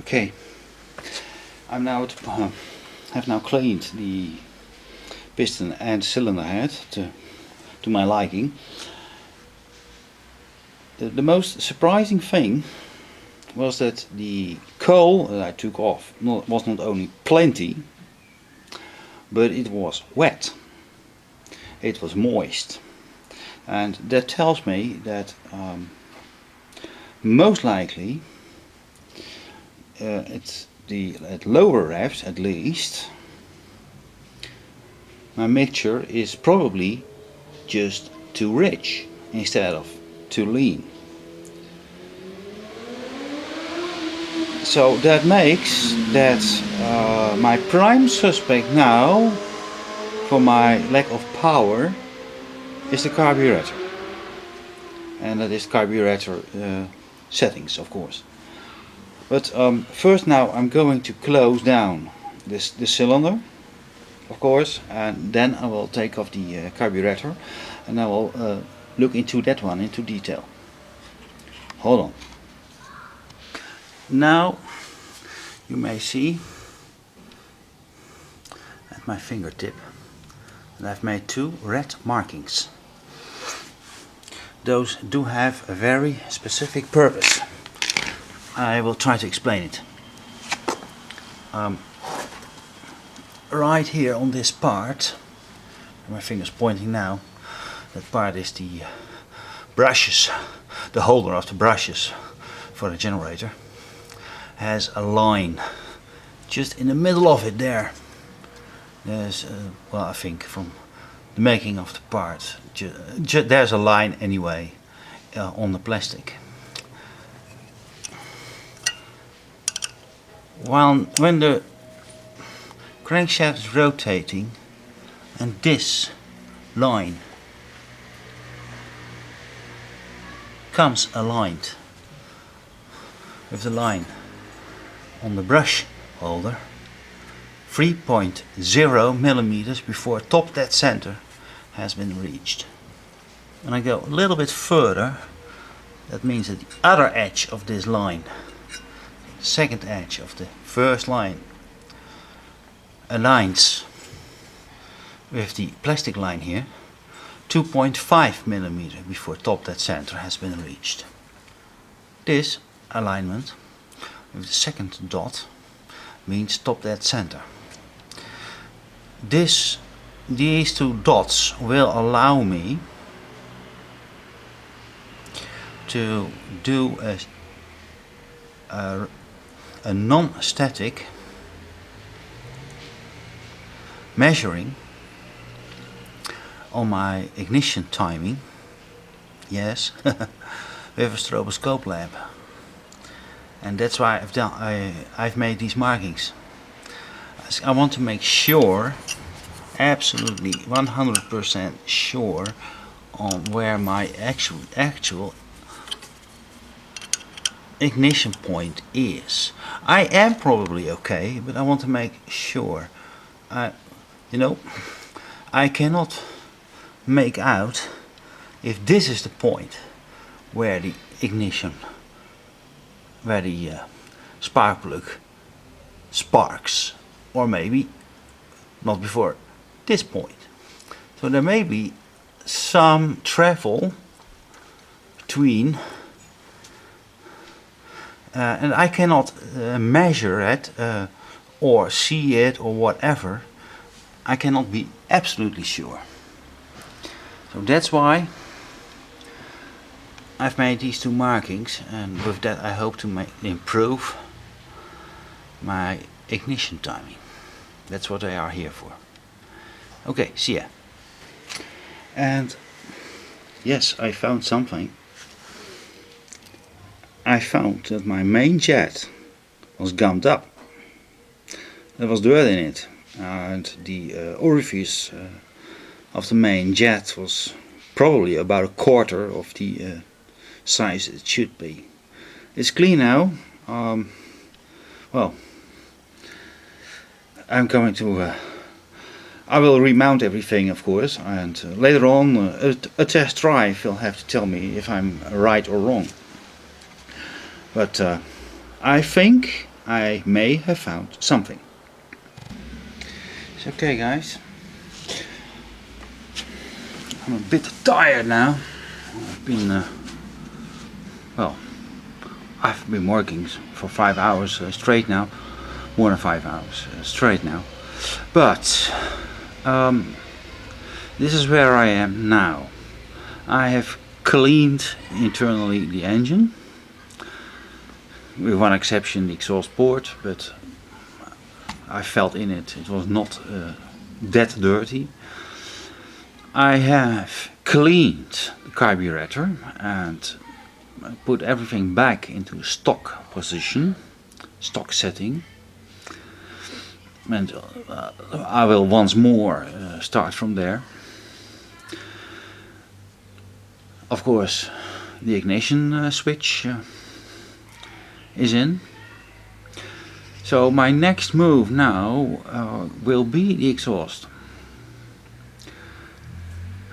Okay, have now cleaned the piston and cylinder head to my liking. The most surprising thing was that the coal that I took off was not only plenty, but it was wet. It was moist, and that tells me that most likely at lower revs at least, my mixture is probably just too rich instead of too lean. So that makes that my prime suspect now for my lack of power is the carburetor, and that is carburetor settings, of course. But first now I'm going to close down this cylinder, of course, and then I will take off the carburetor and I will look into that one into detail. Hold on. Now you may see at my fingertip that I've made two red markings. Those do have a very specific purpose. I will try to explain it. Right here on this part, my finger's pointing now, that part is the brushes, the holder of the brushes for the generator, has a line just in the middle of it there. There's, well, I think from the making of the part, there's a line anyway on the plastic. When the crankshaft is rotating and this line comes aligned with the line on the brush holder 3.0 millimeters before top dead center has been reached. When I go a little bit further, that means that the other edge of this line, second edge of the first line, aligns with the plastic line here 2.5 millimeters before top dead center has been reached. This alignment with the second dot means top dead center. These two dots will allow me to do a non-static measuring on my ignition timing, yes, with a stroboscope lamp, and that's why I've made these markings. I want to make sure, absolutely 100% sure, on where my actual ignition point is. I am probably okay, but I want to make sure. I cannot make out if this is the point where the ignition, where the spark plug sparks, or maybe not before this point. So there may be some travel between, and I cannot measure it or see it or whatever. I cannot be absolutely sure. So that's why I've made these two markings, and with that I hope to improve my ignition timing. That's what they are here for. Okay, see ya. And yes, I found something. I found that my main jet was gummed up. There was dirt in it, and the orifice of the main jet was probably about a quarter of the size it should be. It's clean now. Well, I'm going to I will remount everything, of course, and later on a test drive will have to tell me if I'm right or wrong. But I think I may have found something. It's okay, guys. I'm a bit tired now. I've been I've been working for 5 hours straight now, more than 5 hours straight now. But this is where I am now. I have cleaned internally the engine, with one exception, the exhaust port, but I felt in it, it was not that dirty. I have cleaned the carburetor and put everything back into stock position, stock setting, and I will once more start from there. Of course, the ignition switch is in. So my next move now will be the exhaust.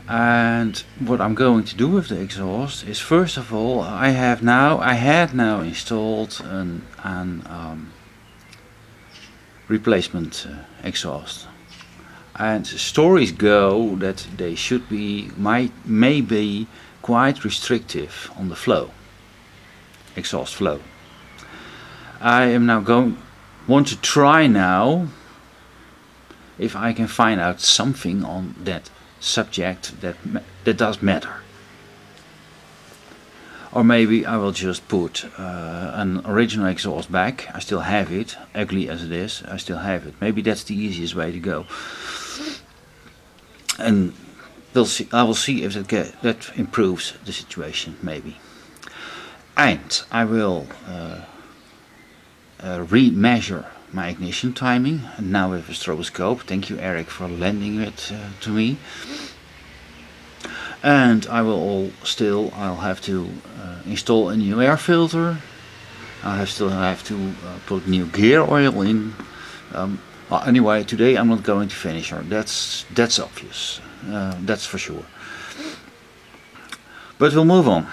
And what I'm going to do with the exhaust is, first of all, I had now installed an replacement exhaust. And stories go that they should be, may be quite restrictive on the flow, exhaust flow. I am now want to try now if I can find out something on that subject that does matter. Or maybe I will just put an original exhaust back. I still have it, ugly as it is, I still have it. Maybe that's the easiest way to go. And we'll see. I will see if that improves the situation, maybe. And I will re-measure my ignition timing, and now with a stroboscope. Thank you, Eric, for lending it to me. And I will I'll have to install a new air filter. Still have to put new gear oil in. Well, anyway, today I'm not going to finish her. That's obvious. That's for sure. But we'll move on.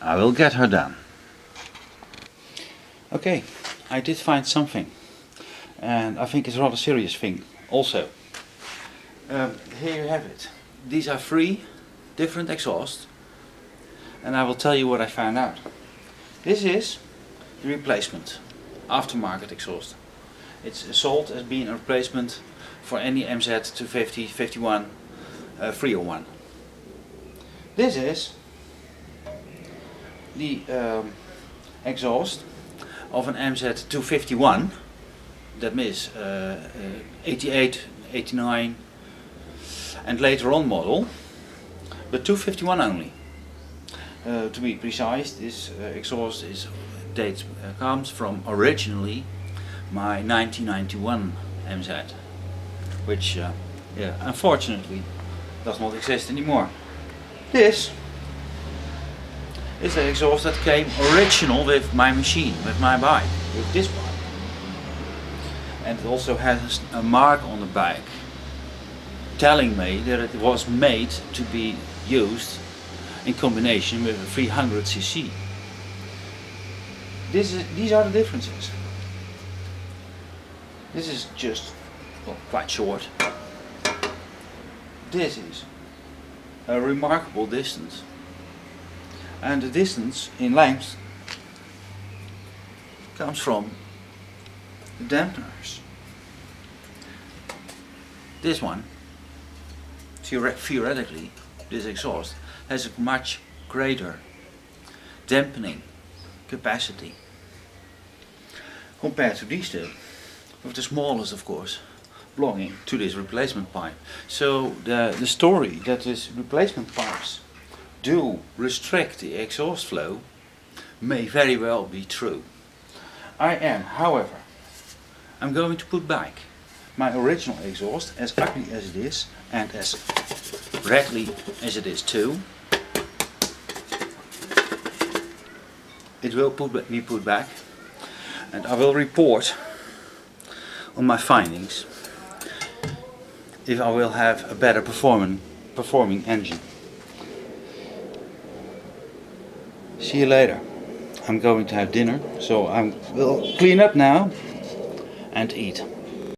I will get her done. Okay, I did find something, and I think it's a rather serious thing also. Here you have it. These are 3 different exhausts, and I will tell you what I found out. This is the replacement aftermarket exhaust. It's sold as being a replacement for any MZ 250, 51, 301. This is the exhaust of an MZ 251, that means 88, 89 and later on model, but 251 only. To be precise, this exhaust comes from originally my 1991 MZ, which unfortunately does not exist anymore. This is the exhaust that came original with my machine, with my bike, with this bike. And it also has a mark on the bike telling me that it was made to be used in combination with a 300cc. These are the differences. This is just quite short. This is a remarkable distance. And the distance in length comes from the dampeners. This one, theoretically, this exhaust has a much greater dampening capacity compared to these two, with the smallest, of course, belonging to this replacement pipe. So the story that these replacement pipes do restrict the exhaust flow may very well be true. However, I'm going to put back my original exhaust, as ugly as it is and as rattly as it is too. It will be put back, and I will report on my findings if I will have a better performing engine. See you later. I'm going to have dinner, so I will clean up now and eat.